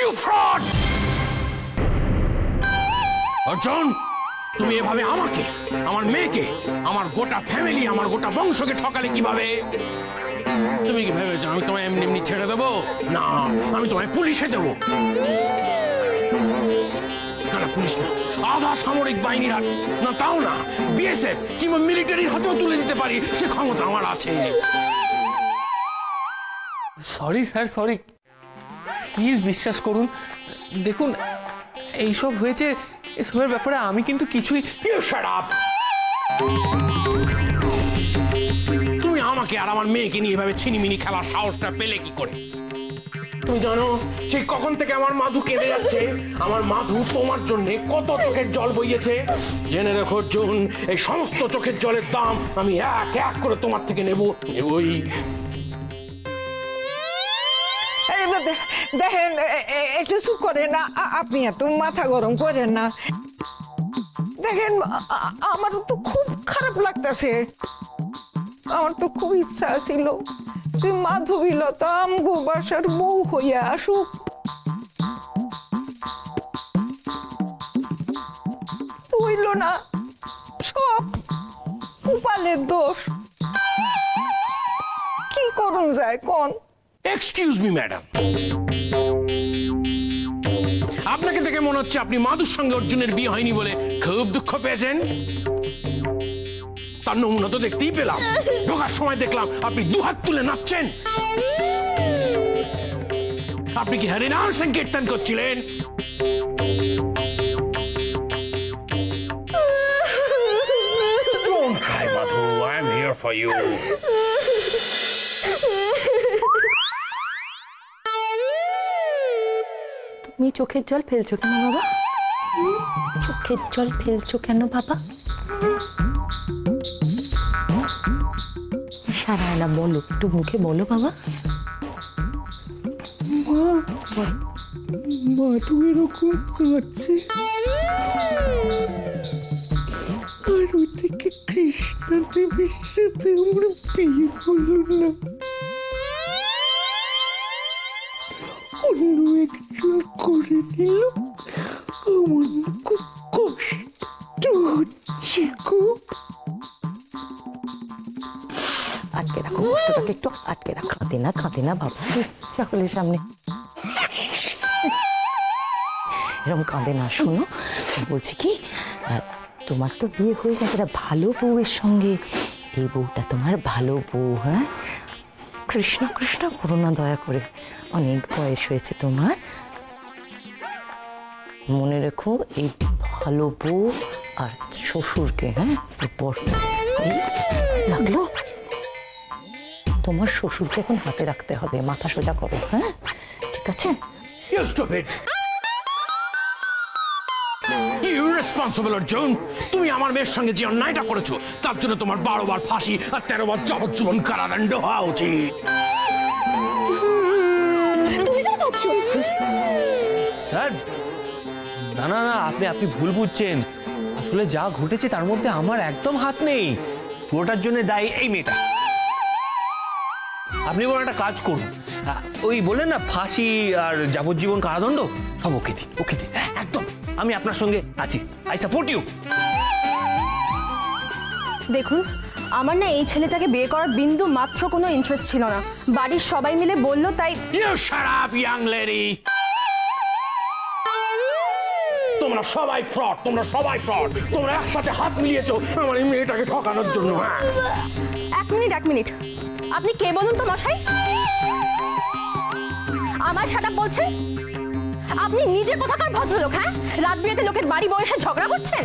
You fraud! Arjun, তুমি এভাবে আমাকে, আমার মেয়েকে, আমার গোটা ফ্যামিলি, আমার গোটা বংশকে ঠকালে কিভাবে? তুমি কি ভেবেছো আমি তোমায় এমনি এমনি ছেড়ে দেবো? না, আমি তোমায় পুলিশে দেবো। না, পুলিশ না, আধা সামরিক বাহিনীর হাত, না তাও না, বিএসএফ কিংবা মিলিটারির হাতেও তুলে দিতে পারি, সে ক্ষমতা আমার আছে। সরি স্যার, সরি, প্লিজ বিশ্বাস করুন। দেখুন, এইসব হয়েছে, এসবের ব্যাপারে আমি কিন্তু কিছুই। You shut up! তুমি আমাকে আর আমার মেয়েকে নিয়ে এভাবে ছিনিমিনি খেলার সাহসটা পেলে কি করে? তুমি জানো সেই কখন থেকে আমার মাধু কেঁদে যাচ্ছে? আমার মাধু তোমার জন্য কত চোখের জল বইয়েছে। জেনে রেখো অর্জুন, এই সমস্ত চোখের জলের দাম আমি এক এক করে তোমার থেকে নেবই। দেখেন, একটু চুপ করেন না, আপনি এত মাথা গরম করেন না। দেখেন, আমারও তো খুব খারাপ লাগতেছে। আমার তো খুব ইচ্ছা ছিল তুই মাধবীলতা আমগো বাসার বউ হইয়া আসুক। হইল না, সব কপালের দোষ। কি করুন যায় কোন? এক্সকিউজ মি ম্যাডাম, আপনাকে দেখে মনে হচ্ছে আপনি মাধুর সঙ্গে অর্জুনের বিয়ে হয়নি বলে খুব দুঃখ পেয়েছেন। তার নমুনা তো দেখতেই পেলাম। ঢোকার সময় দেখলাম আপনি দুহাত তুলে নাচছেন। আপনি কি হরিনাম সংকীর্তন করছিলেন? Don't cry, Madhu. I'm here for you. তুমি চোখের জল ফেলছো কেন বাবা? চোখের জল ফেলছো কেন বাবা? সারায়না বলো, একটু মুখে বলো বাবা। মাধু এরকম কাঁদছে, আর ওদিকে কৃষ্ণা দেবীর সাথে আমরা বিয়ে হলো না, অন্য একজন করে দিল। আমার খুব কষ্ট হচ্ছে, খুব। আটকে রাখো কষ্টটাকে, একটু আটকে রাখো। কাঁদে না বাবা, সকলের সামনে এরকম কাঁদে না। শোনো, বলছি কি, তোমার তো বিয়ে হয়ে গেছে একটা ভালো বউয়ের সঙ্গে। এই বউটা তোমার ভালো বউ। হ্যাঁ, কৃষ্ণ কৃষ্ণ করো না দয়া করে, অনেক বয়স হয়েছে তোমার। মনে রেখো, এই ভালো বউ আর শ্বশুরকে, হ্যাঁ, লাগলো, তোমার শ্বশুরকে এখন হাতে রাখতে হবে। মাথা সোজা করো, হ্যাঁ, ঠিক আছে? You stupid! You irresponsible, Arjun! তুমি আমার মেয়ের সঙ্গে যে অন্যায়টা করেছো, তার জন্য তোমার 12 বার ফাঁসি আর 13 বার যাবজ্জীবন কারাদণ্ড হওয়া উচিত। স্যার, না না না, আপনি ভুল বুঝছেন। আসলে যা ঘটেছে তার মধ্যে আমার একদম হাত নেই। পুরোটার জন্য দায়ী এই মেয়েটা। আপনি বড় একটা কাজ করুন, ওই বললেন না ফাঁসি আর যাবজ্জীবন কারাদণ্ড, সব ওকে দিন, একদম। আমি আপনার সঙ্গে আছি, আই সাপোর্ট ইউ। দেখুন, আমার না এই ছেলেটাকে বিয়ে করার বিন্দু মাত্র কোনো ইন্টারেস্ট ছিল না। বাড়ির সবাই মিলে বললো তাই। You shut up, young lady! তোমরা সবাই ফ্রড, তোমরা একসাথে হাত মিলিয়েছো আমার এই মেয়েটাকে ঠকানোর জন্য। এক মিনিট, আপনি কে বলুন তো মশাই? আমার শাট আপ বলছেন? আপনি নিজে কোথাকার ভদ্রলোক? হ্যাঁ, রাত বিরেতে লোকের বাড়ি বসে ঝগড়া করছেন।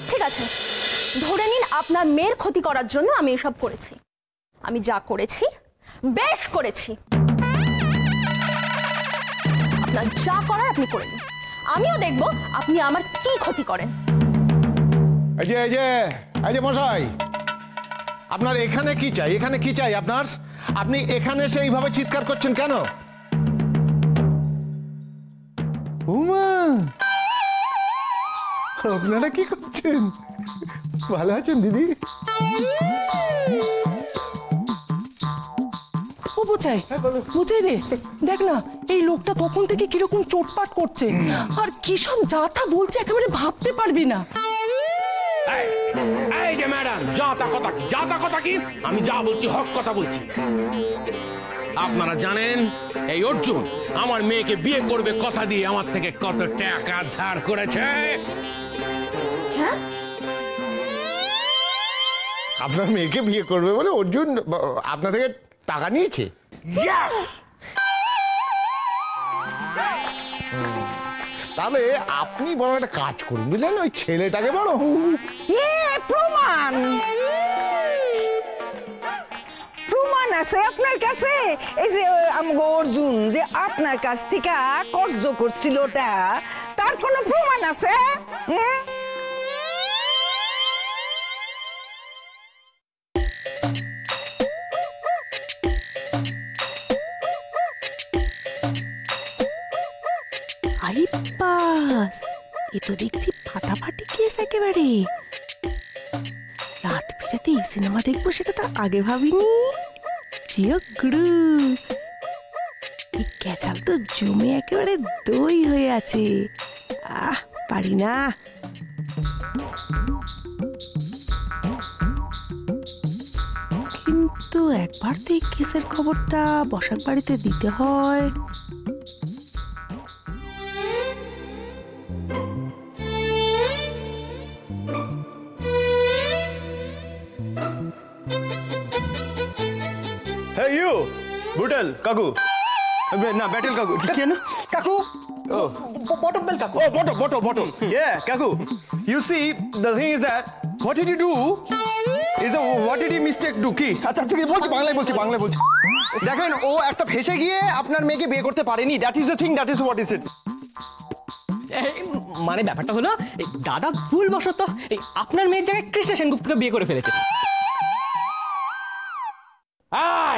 ঠিক আছে, ধরে নিন আপনার মেয়ের ক্ষতি করার জন্য আমি এসব করেছি। আমি যা করেছি বেশ করেছি। আপনার যা করার আপনি করে নিন, আমিও দেখব আপনি আমার কি ক্ষতি করেন। এই যে মশাই, আপনার এখানে কি চাই? আপনার আপনি এখানে এসে এইভাবে চিৎকার করছেন কেন? উমা, আপনারা কি করছেন? ভালো আছেন দিদি? বোচাই বোচাই রে, দেখ না এই লোকটা তখন থেকে কিরকম চোটপাট করছে আর কি সব যাতা বলছে একেবারে ভাবতে পারবি না। এই যে ম্যাডাম, যাতা কথা কি? আমি যা বলছি হক কথা বলছি। আপনারা জানেন এই অর্জুন আমার মেয়েকে বিয়ে করবে কথা দিয়ে আমার থেকে কত টাকা ধার করেছে? হ্যাঁ, আপনার মেয়েকে বিয়ে করবে বলে অর্জুন আপনার থেকে টাকা নিয়েছে? Yes! তাহলে আপনি বড় একটা কাজ করুন, বুঝলেন, ওই ছেলেটাকে বড় প্রমাণ প্রমাণ আছে আপনার কাছে? এই যে আমগো অর্জুন যে আপনার কাছ থেকে কর্জ করছিল ওটা, তার কোনো প্রমাণ আছে? হুম? আরে বাস, এ তো দেখছি ফাটাফাটি কেস একেবারে। রাত বিরাতে এই সিনেমা দেখবো সেটা তো আগে ভাবিনি। জিও গুরু, এই ক্যাচাল তো জমে একেবারে দই হয়ে আছে। পারি না। কিন্তু একবার তো এই কেসের খবরটা বসাক বাড়িতে দিতে হয়। Hey you, Butel, Kaku. No, Battle Kaku. क्या ना? কাকু, Oh, বটম বেল কাকু। bottom. Yeah, Kaku. You see, the thing is that what did you do? What did you mistake do? কি? আচ্ছা আচ্ছা, বলছি বাংলায় বলছি। দেখেন, ও একটা ফেসে গিয়ে আপনার মেয়েকে বিয়ে করতে পারেনি। That is the thing, that is what is it. মানে ব্যাপারটা হলো, এই দাদা ভুলবশত আপনার মেয়ের জায়গায় কৃষ্ণ সেনগুপ্তকে বিয়ে করে ফেলেছে।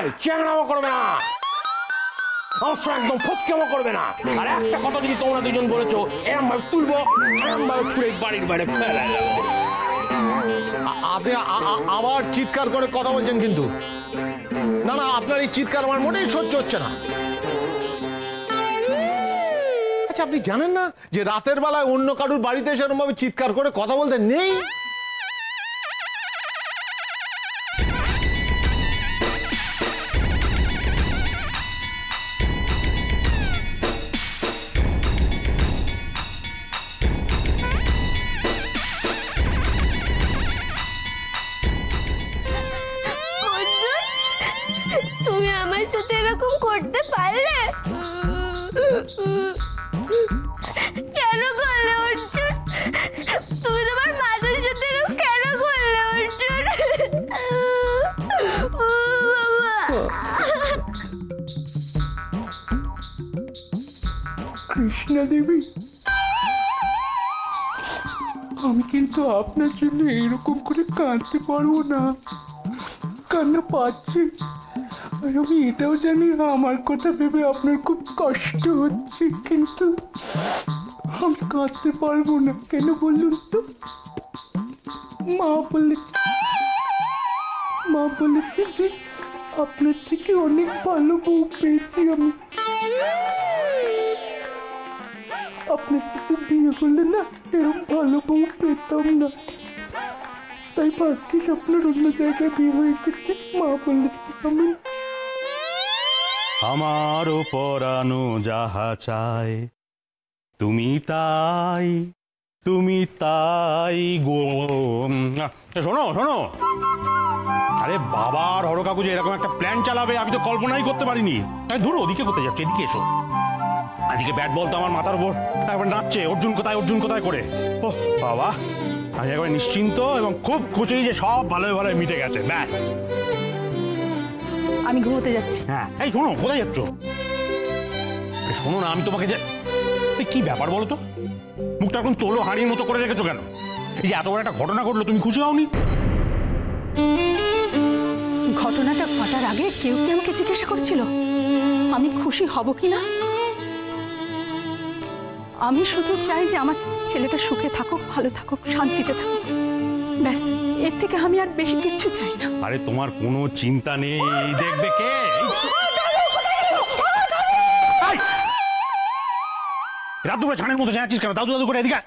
এই চ্যাংড়ামো করবে না, অবশ্য একদম ফটকেমো করবে না। আর একটা কথা যদি তোমরা দুজন বলেছো, এরম ভাবে তুলবো, এরম ভাবে ছুঁড়ে বাড়ির বাইরে ফেলে দেবো। আপনি আবার চিৎকার করে কথা বলছেন কিন্তু। না, আপনার এই চিৎকার আমার মোটেই সহ্য হচ্ছে না। আচ্ছা, আপনি জানেন না যে রাতের বেলায় অন্য কারুর বাড়িতে সেরকম ভাবে চিৎকার করে কথা বলতে নেই? তুমি আমার সাথে এরকম করতে পারলে? কেন করলে অর্জুন? তুমি তোমার মাদের সাথে এরকম কেন করলে অর্জুন? কৃষ্ণা দেবী, আমি কিন্তু আপনার জন্য এরকম করে কাঁদতে পারবো না। কান্না পাচ্ছে, আর আমি এটাও জানি আমার কথা ভেবে আপনার খুব কষ্ট হচ্ছে, কিন্তু আমি কাঁদতে পারবো না। কেন বলুন তো? মা বলেছে যে আপনার থেকে অনেক ভালো বউ পেয়েছি আমি। আপনার সাথে বিয়ে করলে না এরকম ভালো বউ পেতাম না, তাই ভাগ্যিস আপনার অন্য জায়গায় বিয়ে হয়ে গেছে। মা বলেছে আমি। আমারও পরানো যাহা চায় তুমি তাই গো। শোনো, আরে বাবার হর কাকু যে এরকম একটা প্ল্যান চালাবে আমি তো কল্পনাই করতে পারিনি। ধরো ওদিকে করতে যাচ্ছে, এদিকে এসো। আজকে ব্যাট বল তো আমার মাথার উপর একবার নাচছে, অর্জুন কোথায় করে। ও বাবা, আমি একবার নিশ্চিন্ত এবং খুব খুশি যে সব ভালোই মিটে গেছে। ব্যাস, আমি ঘুমোতে যাচ্ছি। হ্যাঁ, এই শোনো, কোথায় যাচ্ছ? শোনো না, আমি তোমাকে যে কি ব্যাপার বলো তো, মুখটা এখন তোলো হাঁড়ির মতো করে রেখেছো কেন? এই যে এত বড় একটা ঘটনা ঘটলো, তুমি খুশি হওনি? ঘটনাটা ঘটার আগে কেউ কি আমাকে জিজ্ঞাসা করছিল আমি খুশি হব কিনা? আমি শুধু চাই যে আমার ছেলেটা সুখে থাকুক, ভালো থাকুক, শান্তিতে থাকুক, ব্যাস। এর থেকে আমি আর বেশি কিচ্ছু চাই না। আরে তোমার কোনো চিন্তা নেই, দেখবে কে। রাত দুপুরে ছানের মতো যাচ্ছিস কেন? দাদু দাদু করে এদিকে আয়।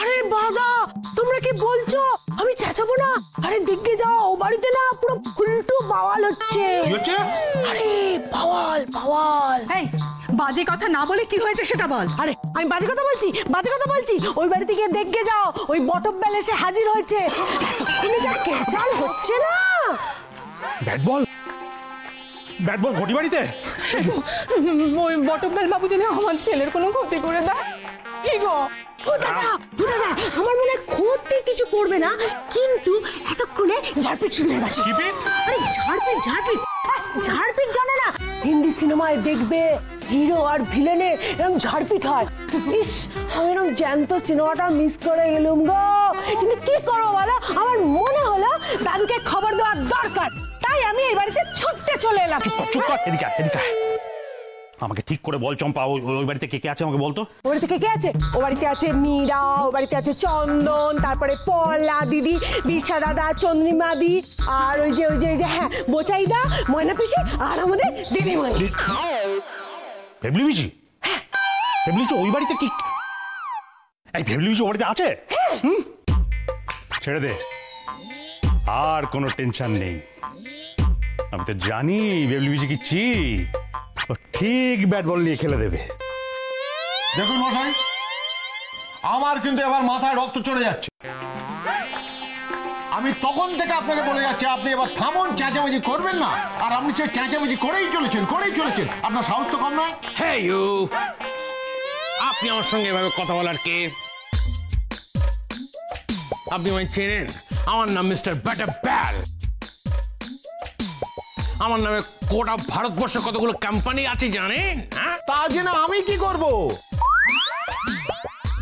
আরে বাবা, তোমরা কি বলছো? আমি চেঁচাবো না? আরে দেখে যাও, ও বাড়িতে না পুরো ফুলটু বাওয়াল হচ্ছে। কি হচ্ছে? আরে বাওয়াল বাওয়াল। এই বাজে কথা না বলে কি হয়েছে সেটা বল। আরে আমি বাজে কথা বলছি, বাজে কথা বলছি? ওই বাড়িতে গিয়ে দেখে যাও, ওই বটম বেল এসে হাজির হয়েছে। এতক্ষণে যা কেচাল হচ্ছে না। ব্যাট বল ঘটি বাড়িতে? ওই বটবেল বাবু যেন আমার ছেলের কোনো ক্ষতি করে দেয়। কি গো? ও দাদা, আমার মনে হয় ক্ষতি কিছু করবে না, কিন্তু এতক্ষণে ঝাড়পিট শুরু হয়ে গেছে। আরে ঝাড়পিট জানে না? হিন্দি সিনেমায় দেখবে হিরো আর ভিলেনে এরকম ঝাড়পিট হয়। ইস, আমি এরকম জ্যান্ত সিনেমাটা মিস করে গেলুম গো। কিন্তু কি করবো বলো, আমার মনে হলো দাদুকে খবর দেওয়ার দরকার, তাই আমি এই বাড়িতে ছুটতে চলে এলাম। চুপ কর, এদিকে আয়। আমাকে ঠিক করে বল চম্পা, ওই বাড়িতে কে কে আছে আমাকে বলতো। ও বাড়িতে কে কে আছে? ও বাড়িতে আছে মীরা, ও বাড়িতে আছে চন্দন, তারপরে পলা দিদি, বিরসা দাদা, চন্দ্রিমা দি, আর ওই যে হ্যাঁ বোচাইদা, ময়না পিসি, আর আমাদের দিদিমণি। ভেবলি বিচি? ওই বাড়িতে কি? এই ভেবলি বিচি ও বাড়িতে আছে? ছেড়ে দে, আর কোনো টেনশন নেই। আমি তো জানি ভেবলি বিচি কি ঠিক ব্যাট বল নিয়ে খেলে দেবে। দেখুন মশাই, আমার কিন্তু এবার মাথায় রক্ত চড়ে যাচ্ছে। আমি তখন থেকে আপনাকে বলে যাচ্ছি, আপনি এবার থামুন, চেঁচামেচি করবেন না। আর আপনি সে চেঁচামেচি করেই চলেছেন। আপনার সাহস তো কম নয়। হে ইউ, আপনি আমার সঙ্গে এভাবে কথা বলার কে? আপনি আমায় চেনেন? আমার নাম মিস্টার ব্যাটাব্যাল। আমার নামে গোটা ভারতবর্ষে কতগুলো কোম্পানি আছে জানেন? তা জেনে আমি কি করব?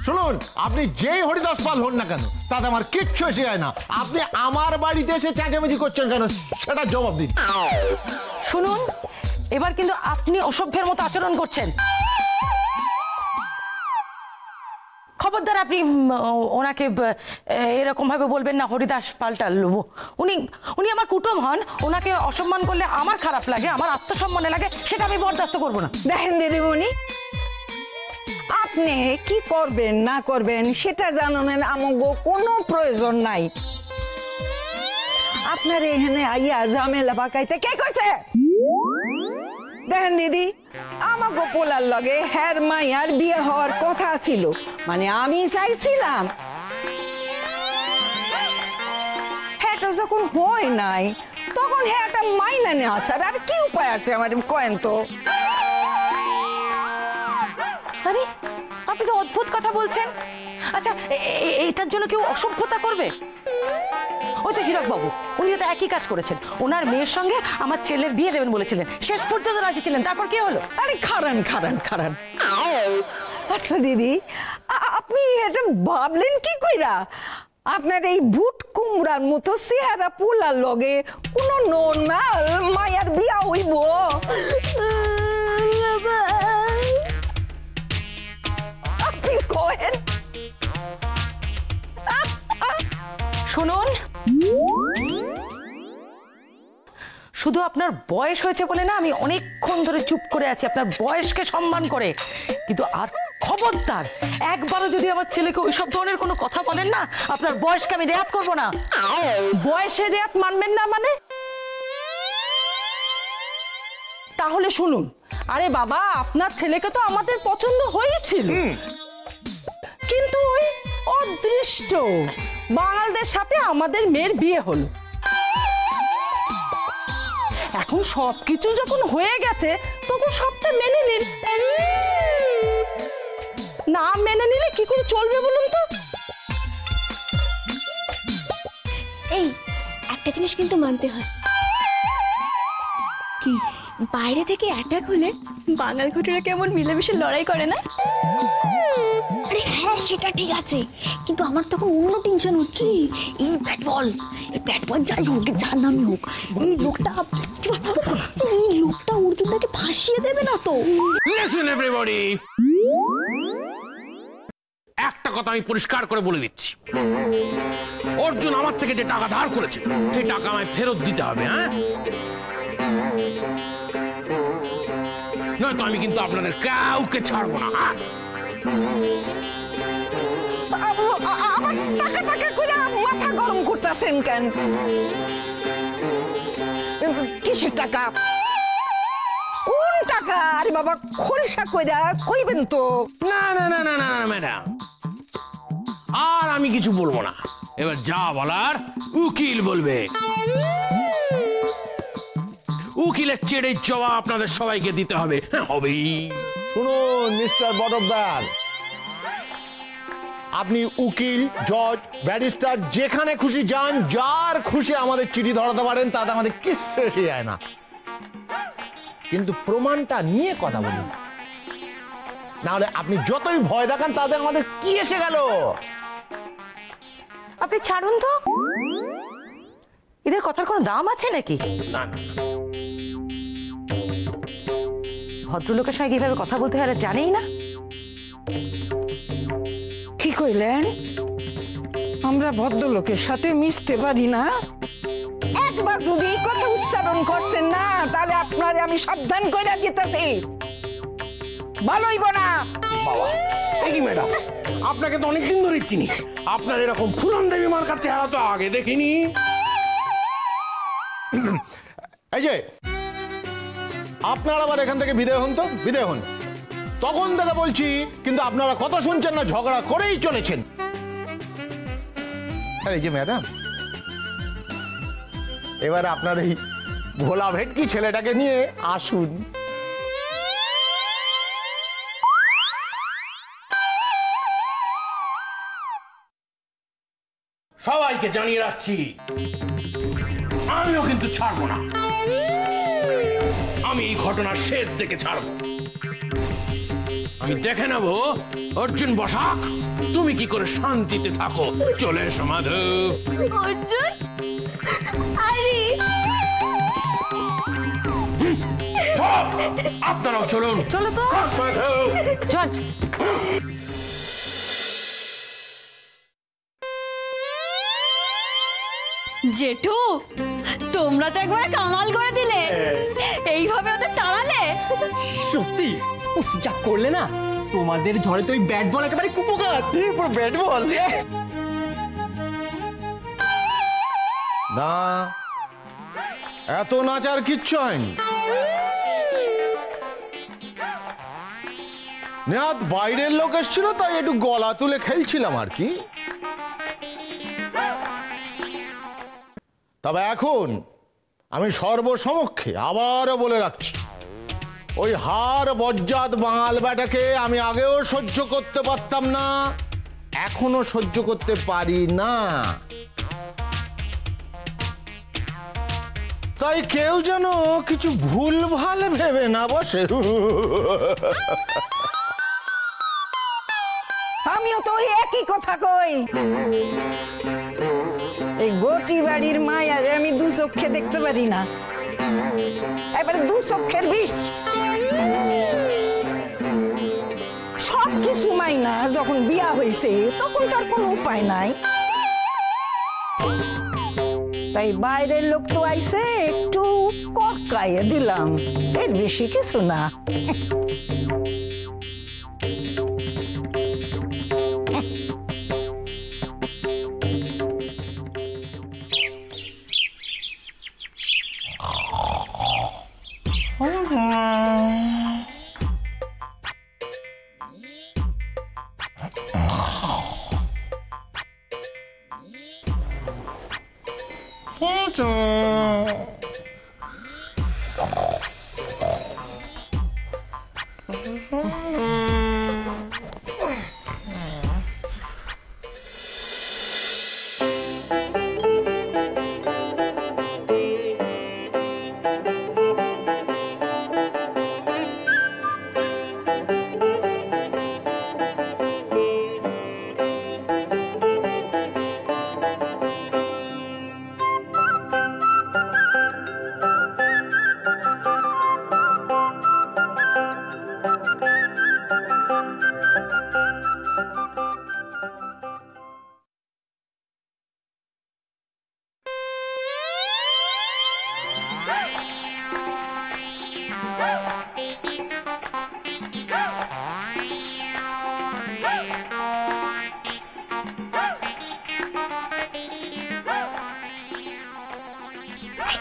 শুনুন, আপনি যেই হরিদাস পাল হন না কেন, তাতে আমার কিচ্ছু এসে যায় না। আপনি আমার বাড়িতে এসে চেঁচামেচি করছেন কেন, সেটা জবাব দিন। শুনুন, এবার কিন্তু আপনি অসভ্যের মতো আচরণ করছেন। খবরদার আপনি ওনাকে এরকম ভাবে বলবেন না হরিদাস পাল্টাল। উনি আমার কুটুম হন, ওনাকে অসম্মান করলে আমার খারাপ লাগে, আমার আত্মসম্মানে লাগে, সেটা আমি বরদাস্ত করবো না। দেখেন দিদিমণি, আপনি কি করবেন না করবেন সেটা জানানোর আমাগো কোনো প্রয়োজন নাই। আপনার এখানে আইয়া ঝামেলা পাকাইতে কে কইছে? দেখেন দিদি, আমাগো পোলার লগে হের মাইয়ার বিয়ে হওয়ার কথা ছিল, মানে আমি চাইছিলাম। হ্যাঁ, যখন হয় নাই তখন হ্যাঁ একটা মাইনা নেওয়া ছাড়া আর কি উপায় আছে আমার, কয়েন তো। আরে আপনি তো অদ্ভুত কথা বলছেন। আচ্ছা, এইটার জন্য কেউ অসভ্যতা করবে? ওই তো হীরক বাবু, উনি তো একই কাজ করেছেন। ওনার মেয়ের সঙ্গে আমার ছেলের বিয়ে দেবেন বলেছিলেন, শেষ পর্যন্ত রাজি ছিলেন, তারপর কি হলো? আরে খারান। আচ্ছা দিদি, আপনি এটা ভাবলেন কি কইরা? আপনার এই ভুট কুমড়ার মতো চেহারা পোলার লগে কোনো নর্মাল মায়ার বিয়া হইব? আপনি কহেন। শুনুন, শুধু আপনার বয়স হয়েছে বলে না আমি অনেকক্ষণ ধরে চুপ করে আছি, আপনার বয়সকে সম্মান করে। কিন্তু আর খবরদার একবারও যদি আমার ছেলেকে ওইসব ধরনের কোনো কথা বলেন না, আপনার বয়সকে আমি রেয়াত করবো না। বয়সের রেয়াত মানবেন না মানে? তাহলে শুনুন, আরে বাবা, আপনার ছেলেকে তো আমাদের পছন্দ হয়েছিল, কিন্তু ওই অদৃষ্ট বাঙালদের সাথে আমাদের মেয়ের বিয়ে হলো। এখন সবকিছু যখন হয়ে গেছে তখন সবটা মেনে নিন। না মেনে নিলে কি করে চলবে বলুন তো? এই একটা জিনিস কিন্তু মানতে হয়, কি বাইরে থেকে অ্যাটাক হলে বাঙাল ঘুটুরা কেমন মিলেমিশে লড়াই করে না? আরে হ্যাঁ, সেটা ঠিক আছে, কিন্তু আমার তখন অন্য টেনশন হচ্ছে। এই ব্যাট বল যাই হোক, যার নামই হোক, এই লোকটা অর্জুনদাকে ফাঁসিয়ে দেবে না তো? লিসেন এভরিবডি, একটা কথা আমি পরিষ্কার করে বলে দিচ্ছি, অর্জুন আমার থেকে যে টাকা ধার করেছে সেই টাকা আমায় ফেরত দিতে হবে। হ্যাঁ, নয়তো আমি কিন্তু আপনাদের কাউকে ছাড়বো না। আমার টাকা টাকা করে মাথা গরম করতেছেন কেন? কিসের টাকা? কোন টাকা? আরে বাবা, খোলসা কইরা কইবেন তো। না না না না না না ম্যাডাম, আর আমি কিছু বলবো না। এবার যা বলার উকিল বলবে। উকিলের চেড়ে জবাব আপনাদের সবাইকে দিতে হবে। হ্যাঁ, হবেই। শুনুন মিস্টার বটব্যাল, আপনি উকিল, জজ, ব্যারিস্টার যেখানে খুশি যান, যার খুশি আমাদের চিঠি ধরাতে পারেন, তাতে আমাদের কিচ্ছু এসে যায় না। কিন্তু প্রমাণটা নিয়ে কথা বলুন, নাহলে আপনি যতই ভয় দেখান তাতে আমাদের কি এসে গেল? আপনি ছাড়ুন তো, এদের কথার কোনো দাম আছে নাকি? না না, ভদ্রলোকের সঙ্গে কিভাবে কথা বলতে হয় জানেই না। কি কইলেন? আমরা ভদ্রলোকের সাথে মিশতে পারি না? একবার যদি এই কথা উচ্চারণ করছেন না, তাহলে আপনারে আমি সাবধান কইরা দিতেছি, ভালোইব না। বাবা, এই কি ম্যাডাম, আপনাকে তো অনেকদিন ধরে চিনি। আপনার এরকম ফুলন দেবী মার্কার চেহারা তো আগে দেখিনি। এই যে আপনারা আবার এখান থেকে বিদায় হন তো, বিদায় হন। তখন থেকে বলছি, কিন্তু আপনারা কথা শুনছেন না, ঝগড়া করেই চলেছেন। আরে এই যে ম্যাডাম, এবার আপনার এই ভোলা ভেটকি ছেলেটাকে নিয়ে আসুন। সবাইকে জানিয়ে রাখছি, আমিও কিন্তু ছাড়বো না। আমি এই ঘটনার শেষ দেখে ছাড়বো। আমি দেখে নেব অর্জুন বসাক তুমি কি করে শান্তিতে থাকো। চলে এসো মাধব। অর্জুন, আরে আপনারাও চলুন। চলো তো, চল। জেঠু, তোমরা তো একবার কামাল করে দিলে, এইভাবে ওদের তাড়ালে। সত্যি উফ, যা করলে না, তোমাদের ঝড়ে তো ওই ব্যাট বল একেবারে কুপোকাত। পুরো ব্যাট বল। না, এত নাচার কিচ্ছু হয়নি। নেহাত বাইরের লোক এসেছিল, তাই একটু গলা তুলে খেলছিলাম আর কি। তবে এখন আমি সর্বসমক্ষে আবারও বলে রাখছি, ওই হার বজ্জাত বাঙাল ব্যাটাকে আমি আগেও সহ্য করতে পারতাম না, এখনো সহ্য করতে পারি না। তাই কেউ যেন কিছু ভুলভাল ভেবে না বসে। আমিও তো ওই একই কথা কই। এই গোটি বাড়ির মায়ারে আমি দু চোখে দেখতে পারি না, এবারে দু চোখের বিষ। সব কিছু মাইনা যখন বিয়া হয়েছে, তখন তার কোনো উপায় নাই। তাই বাইরের লোক তো আইছে, একটু ককাইয়ে দিলাম, এর বেশি কিছু না।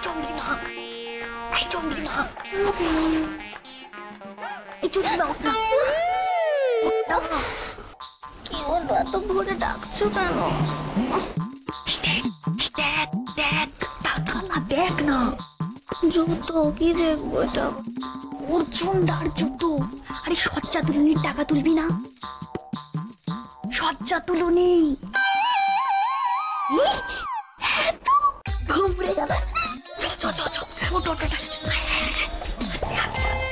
চন্দ্রিমা, এই চন্দ্রিমা, এই চন্দ্রিমা, কি হলো এত ভোরে ডাকছো কেন? দেখ দেখ দাদা না, দেখ না জুতো, কি দেখবো এটা? অর্জুনদার জুতো। আরে সজ্জা তুলনির টাকা তুলবি না? সজ্জা তুলনি ঘুমড়ে গেল। চ চ চ চ, ওঠ ওঠ, আস্তে আস্তে